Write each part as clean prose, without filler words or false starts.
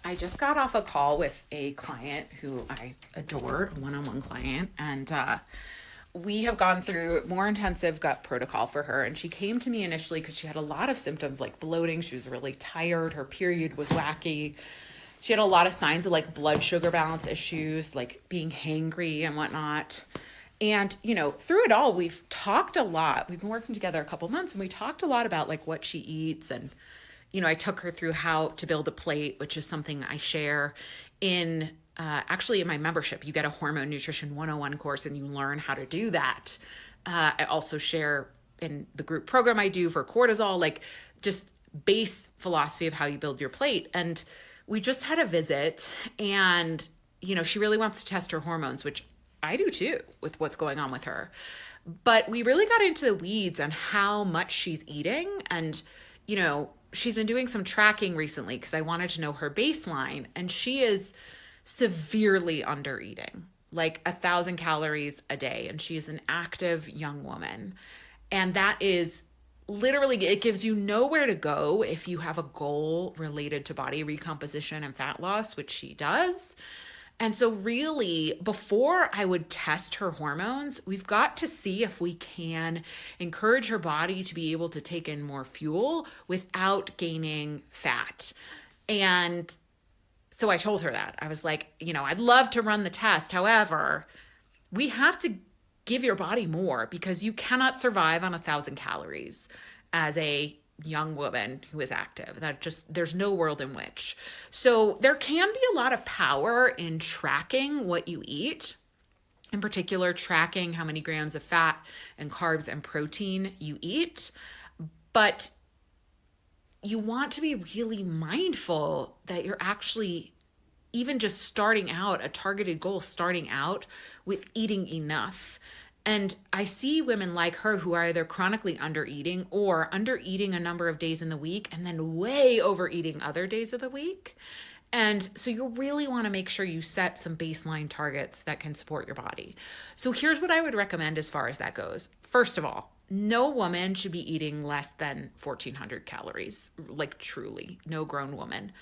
I just got off a call with a client who I adore, a one-on-one client, and we have gone through more intensive gut protocol for her. And she came to me initially because she had a lot of symptoms like bloating. She was really tired. Her period was wacky. She had a lot of signs of like blood sugar balance issues, like being hangry and whatnot. And, through it all, we've talked a lot. We've been working together a couple months and we talked a lot about like what she eats. And, I took her through how to build a plate, which is something I share in actually in my membership. You get a Hormone Nutrition 101 course and you learn how to do that. I also share in the group program I do for cortisol, like just base philosophy of how you build your plate. And we just had a visit and, she really wants to test her hormones, which I do too with what's going on with her. But we really got into the weeds on how much she's eating. And, she's been doing some tracking recently because I wanted to know her baseline. And she is severely under eating, like 1,000 calories a day. And she is an active young woman. And that is literally, it gives you nowhere to go if you have a goal related to body recomposition and fat loss, which she does. And so really, before I would test her hormones, we've got to see if we can encourage her body to be able to take in more fuel without gaining fat. And so I told her that. I was like, I'd love to run the test. However, we have to give your body more because you cannot survive on 1,000 calories as a young woman who is active. There's no world in which. So there can be a lot of power in tracking what you eat, in particular, tracking how many grams of fat and carbs and protein you eat. But you want to be really mindful that you're actually even just starting out, a targeted goal, starting out with eating enough. And I see women like her who are either chronically undereating or undereating a number of days in the week and then way overeating other days of the week. And so you really want to make sure you set some baseline targets that can support your body. So here's what I would recommend as far as that goes. First of all, no woman should be eating less than 1,400 calories, like truly, no grown woman.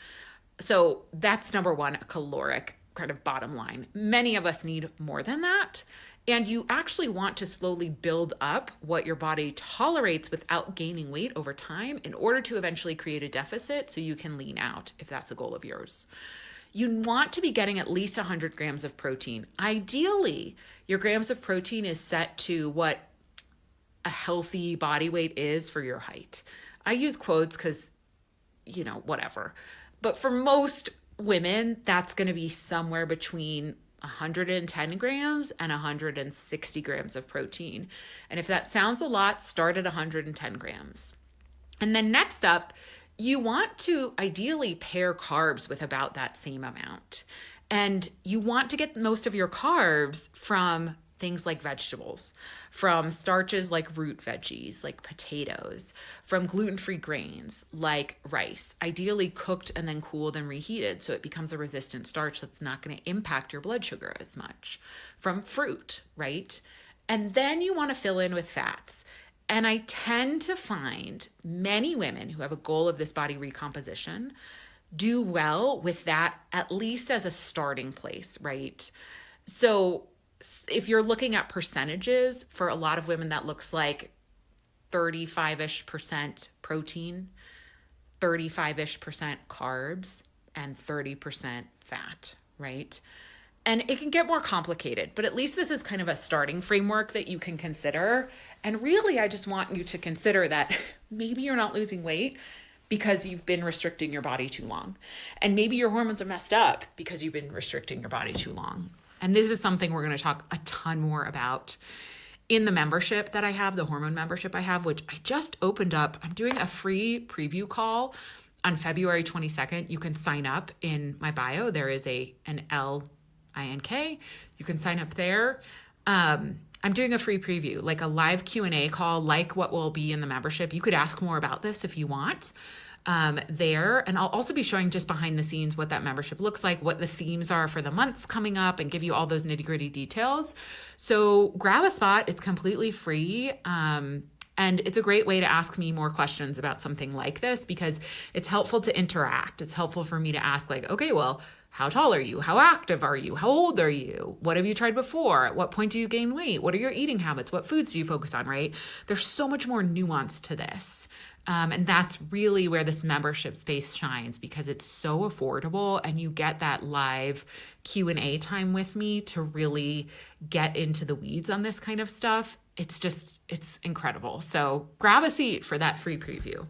So that's number one, a caloric kind of bottom line. Many of us need more than that. And you actually want to slowly build up what your body tolerates without gaining weight over time in order to eventually create a deficit so you can lean out if that's a goal of yours. You want to be getting at least 100 grams of protein. Ideally, your grams of protein is set to what a healthy body weight is for your height. I use quotes because, whatever. But for most women, that's going to be somewhere between 110 grams and 160 grams of protein. And if that sounds a lot, start at 110 grams. And then next up, you want to ideally pair carbs with about that same amount. And you want to get most of your carbs from things like vegetables, from starches like root veggies, like potatoes, from gluten-free grains like rice, ideally cooked and then cooled and reheated so it becomes a resistant starch that's not going to impact your blood sugar as much, from fruit, right? And then you want to fill in with fats. And I tend to find many women who have a goal of this body recomposition do well with that, at least as a starting place, right? So if you're looking at percentages, for a lot of women, that looks like 35-ish% protein, 35-ish% carbs, and 30% fat, right? And it can get more complicated, but at least this is kind of a starting framework that you can consider. And really, I just want you to consider that maybe you're not losing weight because you've been restricting your body too long. And maybe your hormones are messed up because you've been restricting your body too long. And this is something we're going to talk a ton more about in the membership that I have, the hormone membership I have, which I just opened up. I'm doing a free preview call on February 22nd. You can sign up in my bio. There is an LINK. You can sign up there. I'm doing a free preview, like a live Q&A call, like what will be in the membership. You could ask more about this if you want. There. And I'll also be showing just behind the scenes what that membership looks like, what the themes are for the months coming up, and give you all those nitty gritty details. So grab a spot. It's completely free. And it's a great way to ask me more questions about something like this because it's helpful to interact. It's helpful for me to ask, like, okay, well, how tall are you? How active are you? How old are you? What have you tried before? At what point do you gain weight? What are your eating habits? What foods do you focus on, right? There's so much more nuance to this. And that's really where this membership space shines because it's so affordable and you get that live Q&A time with me to really get into the weeds on this kind of stuff. It's incredible. So grab a seat for that free preview.